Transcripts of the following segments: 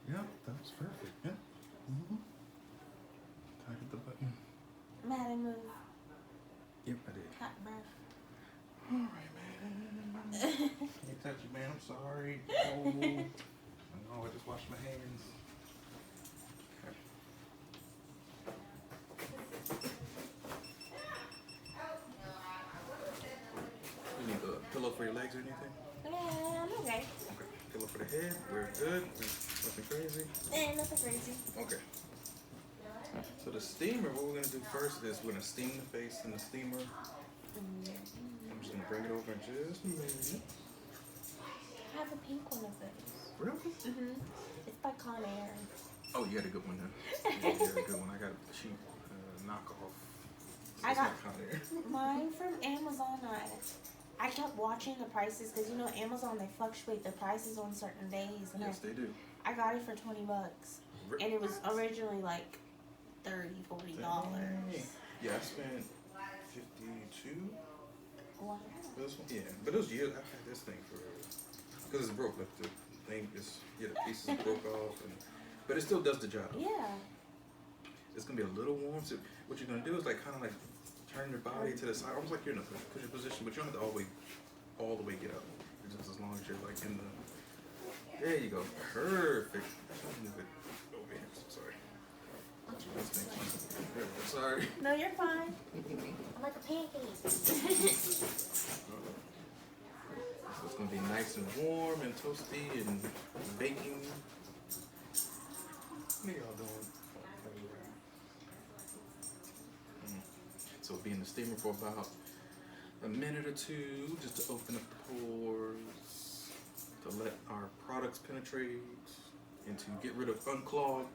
Yep, that was perfect. Yeah. Mm-hmm. Can I hit the button? Madden move. Yep, I did. Hot breath. Alright, man. Can't touch you, man. I'm sorry. Oh. I know, I just washed my hands. Okay. You need a pillow for your legs or anything? Yeah, I'm okay. Okay. Pillow for the head. We're good. Nothing crazy. Nothing crazy. Okay. So the steamer, what we're going to do first is we're going to steam the face in the steamer. I'm just going to bring it over in just a minute. I have a pink one of those. Really? Mm-hmm. It's by Conair. Oh, you got a good one then. Yeah, you got a good one. I got a cheap knockoff. So I got Conair. mine from Amazon. I kept watching the prices because you know Amazon, they fluctuate the prices on certain days. And Yes, they do. I got it for $20, and it was originally like $30, $40. Yeah, I spent 52. Wow. For this one, yeah, but it was years. I've had this thing for because it's broke. Like the thing is, yeah, the pieces broke off, but it still does the job. Yeah. It's gonna be a little warm. So what you're gonna do is like kind of like turn your body to the side, almost like you're in a cushion position, but you don't have to all the way get up. Just as long as you're like in the. There you go. Perfect. Move it over here. So sorry. Sorry. No, you're fine. I'm like a pancake. So it's gonna be nice and warm and toasty and baking. What are y'all doing? So be in the steamer for about a minute or two, just to open up the pores, to let our products penetrate, and to get rid of unclogged.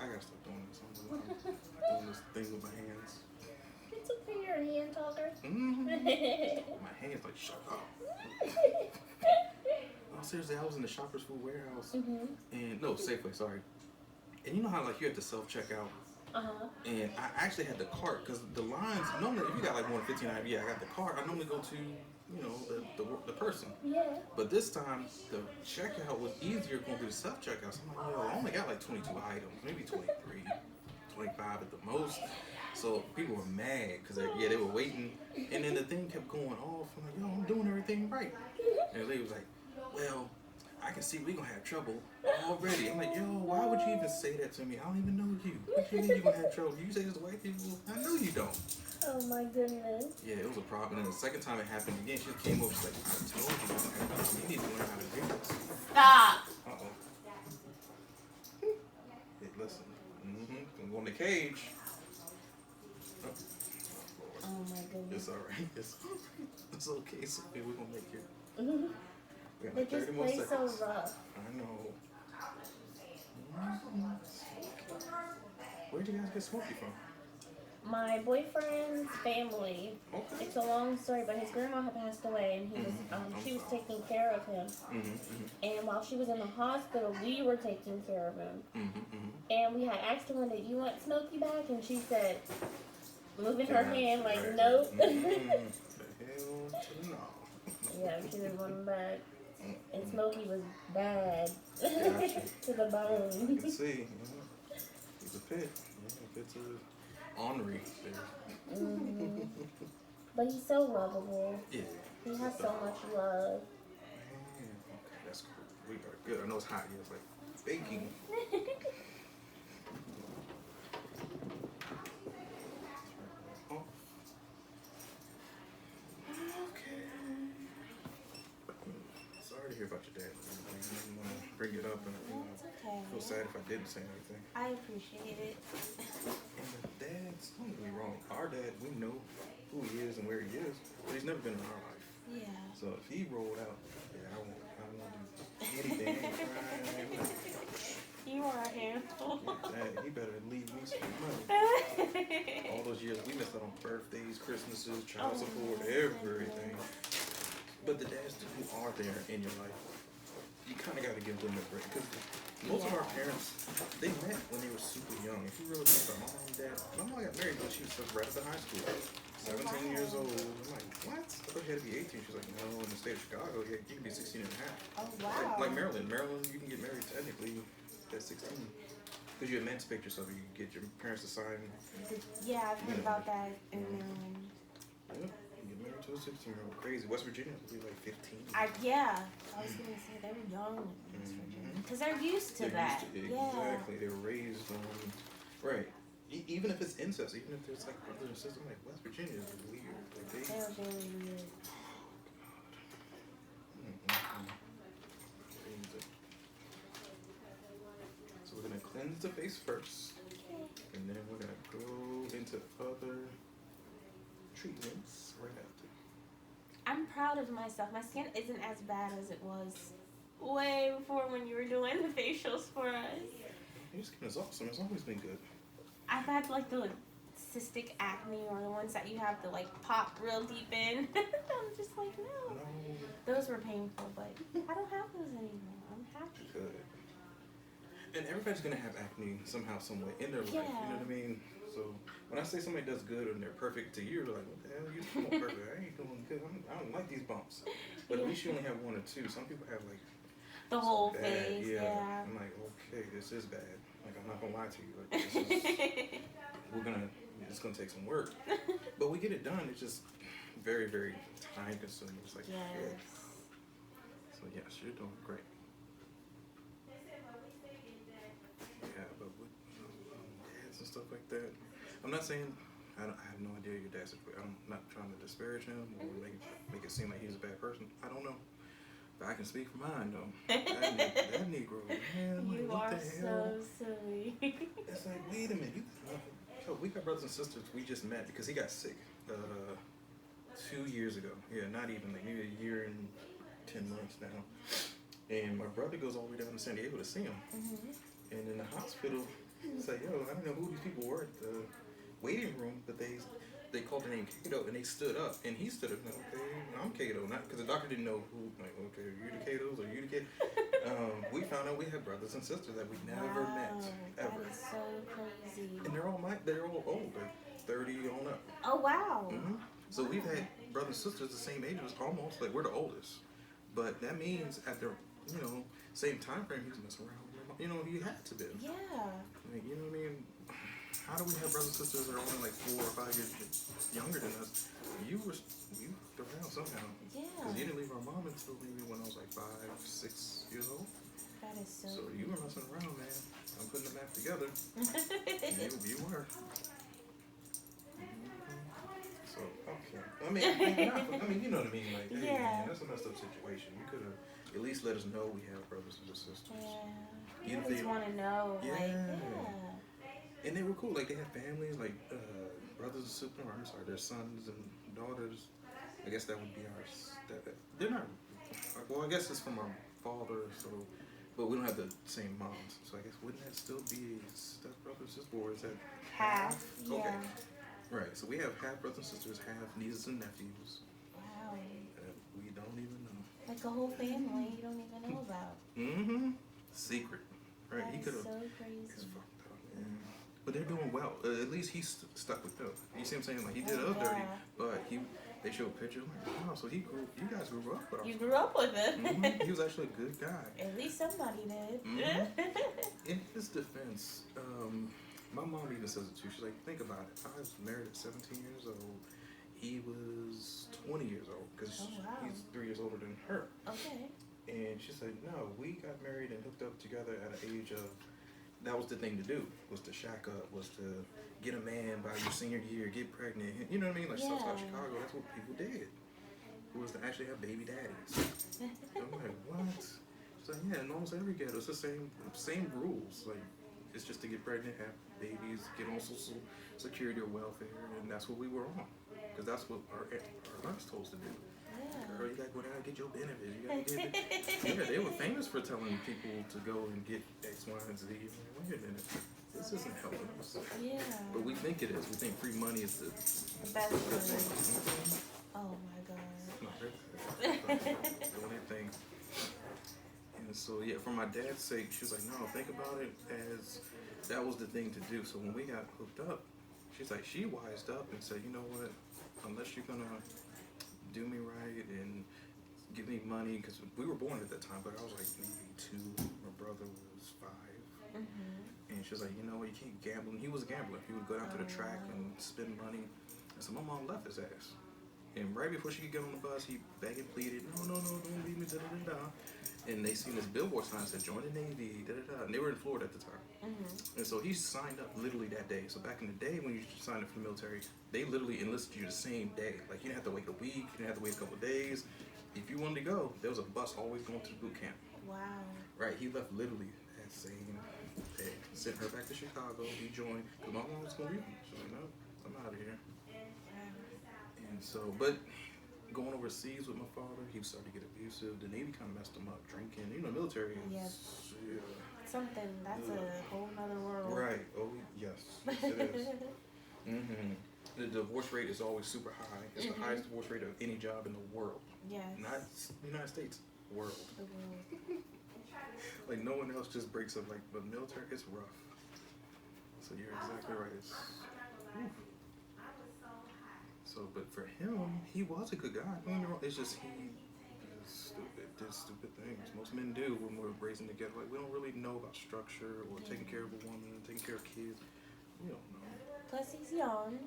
I gotta stop doing this. I'm doing this thing with my hands. It's okay, you're a hand talker. Mm-hmm. My hands like, shut up. Oh, seriously, I was in the Shoppers Food Warehouse, and no, Safeway, sorry. And you know how like you have to self-checkout? And I actually had the cart because the lines, normally if you got like more than 15 items, yeah, I got the cart. I normally go to, you know, the person. Yeah. But this time, the checkout was easier going through the self-checkout. So I'm like, yo, I only got like 22 items, maybe 23, 25 at the most. So people were mad because they were waiting. And then the thing kept going off. I'm like, yo, I'm doing everything right. And the lady was like, well, I can see we're going to have trouble already. I'm like, yo, why would you even say that to me? I don't even know you. What do you mean you're going to have trouble? You say this to white people? I know you don't. Oh my goodness. Yeah, it was a problem. And then the second time it happened again, she came over, she's like, I told you you're going to have a problem. You need to learn how to do this. Stop. Uh-oh. Hey, listen. I'm going to the cage. Oh my goodness. It's all right. It's okay, Sophie. We're going to make it. We got They like just 30 more play seconds. so rough. I know. Where'd you guys get Smokey from? My boyfriend's family. Okay. It's a long story, but his grandma had passed away, and he was she was taking care of him. And while she was in the hospital, we were taking care of him. And we had asked her one day, "You want Smokey back?" And she said, moving her hand like, "Nope." The hell to no. Yeah, she didn't want him back. And Smokey was bad Gotcha. to the bone. You can see. He's a pit. Yeah, it's a ornery there. But he's so lovable. Yeah. He has so much love. Man, okay, that's cool. We are good. I know it's hot here. It's like baking. Oh. Okay. Sorry to hear about your dad. I didn't want to bring it up, and That's okay. I feel sad if I didn't say anything. I appreciate it. And the dads, don't get me wrong, our dad, we know who he is and where he is, but he's never been in our life. Yeah. So if he rolled out, yeah, I won't do anything. You are a handful. Yeah, he better leave me some money. All those years we missed out on birthdays, Christmases, child support, everything. But the dads who are there in your life, you kind of got to give them a break. Because most of our parents, they met when they were super young. If you really think about my mom and dad, my mom got married when she was right after high school. 17 years old. I'm like, what? I thought you had to be 18. She's like, no, in the state of Chicago, you can be 16 and a half. Oh, wow. Like Maryland. Maryland, you can get married technically at 16. Because you emancipate yourself, you get your parents to sign. Yeah, I've heard about that in Maryland. Yep, you get married to a 16-year-old. Crazy. West Virginia will be like 15. I was gonna say they were young in West Virginia because they're used to They're that. used to, exactly. They were raised on, right. Even if it's incest, even if there's like brothers and sisters, like West Virginia is weird. Like They were very weird. So we're gonna cleanse the face first, and then we're gonna go into other treatments right after. I'm proud of myself. My skin isn't as bad as it was way before when you were doing the facials for us. Your skin is awesome. It's always been good. I've had like the cystic acne or the ones that you have to like pop real deep in. I'm just like, no. Those were painful, but I don't have those anymore. I'm happy. Good. And everybody's gonna have acne somehow, some way in their life. You know what I mean? So when I say somebody does good and they're perfect to you, you're like, what the hell? You're doing perfect. I ain't doing good. I don't like these bumps. But at least you only have one or two. Some people have like the whole bad, face. Yeah. I'm like, okay, this is bad. Like, I'm not gonna lie to you. Like, this is, it's gonna take some work. But we get it done. It's just very, very time consuming. It's like, yes. So yes, you're doing great. Yeah, but with dads and stuff like that, I'm not saying I have no idea your dad's. I'm not trying to disparage him or make it seem like he's a bad person. I don't know. But I can speak for mine though. That Negro, man. You like, are what the hell? so silly. It's like, wait a minute. So we got brothers and sisters. We just met because he got sick 2 years ago. Yeah, not even like maybe a year and 10 months now. And my brother goes all the way down to San Diego to see him. And in the hospital, he's like, yo, I don't know who these people were at the waiting room, but they called their name Kato, and they stood up, and he stood up, and like, okay, I'm Kato, not because the doctor didn't know who, like, okay, are you the Katos, or you the kid? We found out we had brothers and sisters that we never met, ever. That is so crazy. And they're all old, they're 30 on up. Oh, wow. So we've had brothers and sisters the same age as almost, like, we're the oldest. But that means at the, same time frame, he was messing around with my mom. He had to be. Yeah. Like, you know what I mean? How do we have brothers and sisters that are only like 4 or 5 years younger than us? You hooked around somehow. Yeah. Because you didn't leave our mom until maybe when I was like 5, 6 years old. That is so. So you were messing around, man. I'm putting the math together. you were. So okay. I mean, you know what I mean? Like, hey, man, that's a messed up situation. You could have at least let us know we have brothers and sisters. Yeah. You just want to know. Yeah. Like, yeah. And they were cool. Like, they had families, like, brothers and sisters, or I'm sorry, their sons and daughters. I guess that would be ours. They're not, well, I guess it's from our father, so, but we don't have the same moms. So I guess, wouldn't that still be stepbrothers, sisters, or is that half? Yeah. Okay. Right, so we have half brothers and sisters, half nieces and nephews. Wow. We don't even know. Like a whole family you don't even know about. Secret. Right, That he could have. So crazy. It's fucked up, man. But they're doing well. At least he's stuck with them. You see what I'm saying? Like, he did us dirty, but they showed pictures. Like, wow, so you guys grew up with him. You grew up with him. He was actually a good guy. At least somebody did. In his defense, my mom even says it too. She's like, think about it. I was married at 17 years old. He was 20 years old because he's 3 years older than her. Okay. And she said, no, we got married and hooked up together at an age of, that was the thing to do, was to shack up, was to get a man by your senior year, get pregnant. You know what I mean? Like, Southside Chicago, that's what people did. It was to actually have baby daddies. I'm like, what? She's like, yeah, in almost every ghetto, it's the same rules. Like, it's just to get pregnant, have babies, get on social security or welfare, and that's what we were on. Because that's what our aunts told us to do. Girl, you gotta go down and get your benefits. You gotta get it. Yeah, they were famous for telling people to go and get X, Y, and Z. Like, wait a minute, this isn't helping us. Yeah. But we think it is. We think free money is the best thing. Oh my God. Doing their thing. And so yeah, for my dad's sake, she was like, no, think about it as that was the thing to do. So when we got hooked up, she's like, she wised up and said, you know what? Unless you're gonna do me right and give me money, because we were born at that time, but I was like maybe 2, my brother was 5. And she was like, you know what, you can't gamble. And he was a gambler. He would go down to the track and spend money. And so my mom left his ass. And right before she could get on the bus, he begged and pleaded, no, don't leave me, da-da-da-da. And they seen this billboard sign that said, join the Navy, da-da-da. And they were in Florida at the time. And so he signed up literally that day. So back in the day when you signed up for the military, they literally enlisted you the same day. Like, you didn't have to wait a week, you didn't have to wait a couple of days. If you wanted to go, there was a bus always going to the boot camp. Wow. Right, he left literally that same day. Sent her back to Chicago, he joined, because my mom was going to leave him. She was like, no, I'm out of here. And so, but going overseas with my father, he started to get abusive. The Navy kind of messed him up, drinking. You know, military. Yes. Yeah. Something, that's a whole nother world. Right, oh, yes, it is. The divorce rate is always super high. It's the highest divorce rate of any job in the world. Yes. Not United States, world. The world. Like, no one else just breaks up. Like, but military, it's rough. So you're exactly right. It's, so, but for him, he was a good guy. Don't get me wrong. It's just he did stupid things. Most men do when we're raising together. Like, we don't really know about structure or taking care of a woman, taking care of kids. We don't know. Plus, he's young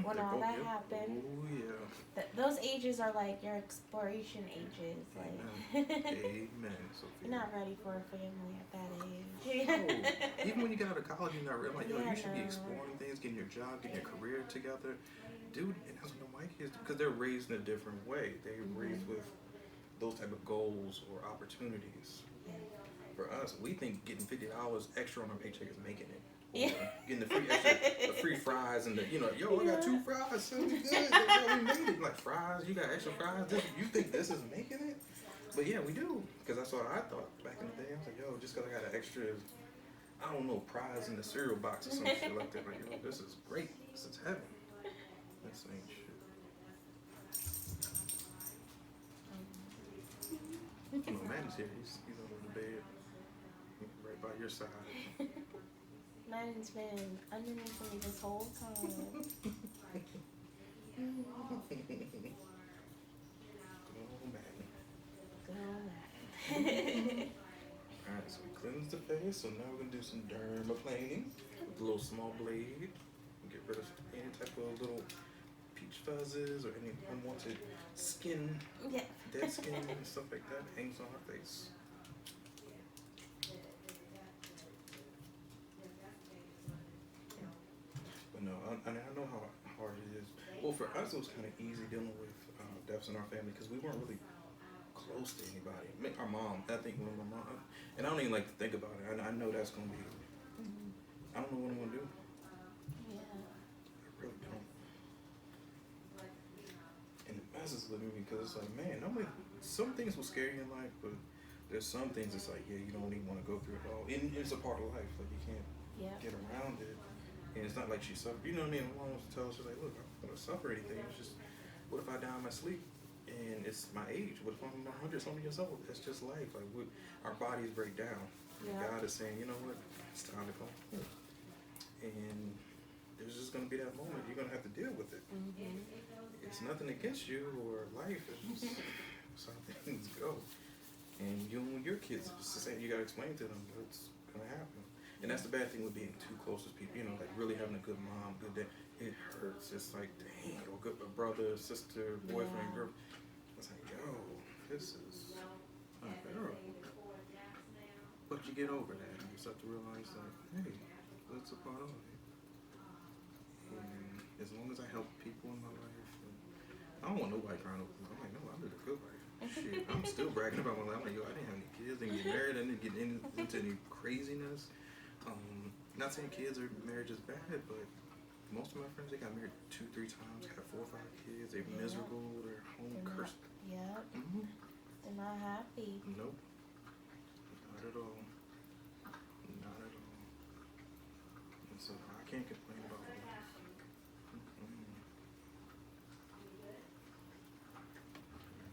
when all that happened. Oh, yeah. Those ages are like your exploration ages. Like, Amen. You're not ready for a family at that age. No. Even when you get out of college, you're not ready. Like, yo, you should be exploring things, getting your job, getting your career together. Dude, and that's what my kids do, because they're raised in a different way. They're raised with those type of goals or opportunities. For us, we think getting $50 extra on our paycheck is making it. Or getting the free fries and the, you know, yo, I got 2 fries, so we good. We made it. Like, fries, you got extra fries. You think this is making it? But yeah, we do, because that's what I thought back in the day. I was like, yo, just because I got an extra, I don't know, prize in the cereal box or some shit like that. Like, yo, this is great. This is heaven. This ain't shit. You know, Maddie's here. He's under the bed, right by your side. Madden's been underneath me this whole time. Go Maddie. Go Madden. Alright, so we cleanse the face. So now we're gonna do some dermaplaning with a little small blade. Get rid of any type of little peach fuzzes or any unwanted skin, dead skin and stuff like that hangs on our face. But no, I know how hard it is. Well, for us, it was kind of easy dealing with deaths in our family because we weren't really close to anybody. Our mom, I think when my mom, and I don't even like to think about it. I know that's gonna be. I don't know what I'm gonna do. I really don't. And it messes with me because it's like, man, some things will scare you in life, but there's some things it's like, yeah, you don't even want to go through it all. And it's a part of life. Like, you can't get around it. And it's not like she suffered. You know what I mean? My mom was to tell us, she's like, look, I'm not gonna suffer anything. It's just, what if I die in my sleep? And it's my age. What if I'm 100-something years old? That's just life. Like, our bodies break down. And God is saying, you know what? It's time to go. And there's just gonna be that moment. You're gonna have to deal with it. It's nothing against you or life. It's just how things go. And when your kids, it's the same. You gotta explain to them what's gonna happen. And that's the bad thing with being too close to people. You know, like really having a good mom, good dad. It hurts. It's like, dang, or good brother, sister, boyfriend, girl. It's like, yo, this is unbearable. But you get over that. You start to realize that, hey, that's a part of it. And as long as I help people in my life, I don't want nobody crying over me. I'm like, no, I live a good life. Shit, I'm still bragging about my life. I'm like, yo, I didn't have any kids, didn't get married, I didn't get into any craziness. Not saying kids or marriage is bad, but most of my friends, they got married 2-3 times, got 4 or 5 kids, they're miserable, they're home cursed. They're not happy. Nope. Not at all. Not at all. And so I can't complain about life.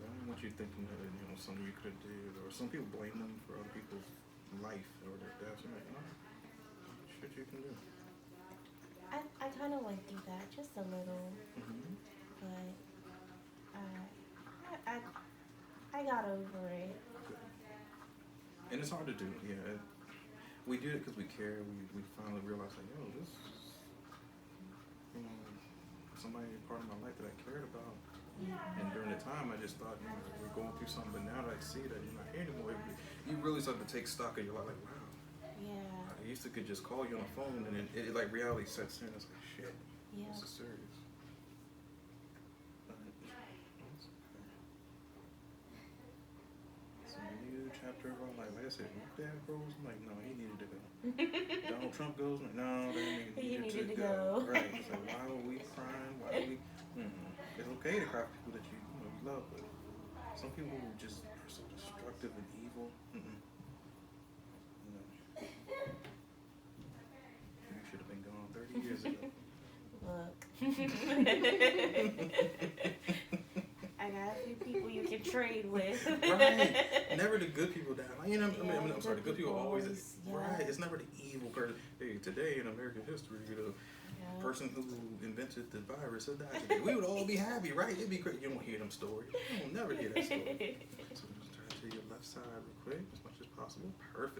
I don't want you thinking that, you know, something you could have did, or some people blame them for other people's life or their deaths. I'm like, no, shit you can do. I kind of went through that just a little, but I got over it. And it's hard to do, yeah. We did it because we care. We finally realized, like, yo, this is, you know, somebody part of my life that I cared about. And during the time, I just thought, you know, we're going through something. But now that I see that you're not here anymore, you really start to take stock of your life. Like, wow. Yeah. I used to could just call you on the phone, and then it like reality sets in. It's like, shit. Yeah. This is serious. It's a new chapter of our life. Like I said, when Dad goes, I'm like, no, he needed to go. Donald Trump goes, I'm like, no, that nigga needed to go. Right. It's like, why were we crying? Why were we? It's okay to cry for people that you love, but some people who just are so destructive and evil. No. You should have been gone 30 years ago. Look. I got a few people you can trade with. Right. Never the good people die. Like, you know, Yeah, I'm sorry, the good people always. yeah. Right. It's never the evil person. Hey, today in American history, the person who invented the virus has died today. We would all be happy, right? It'd be great. You won't hear them stories. You will never hear that story. So just try to your left side real quick, as much as possible. Perfect.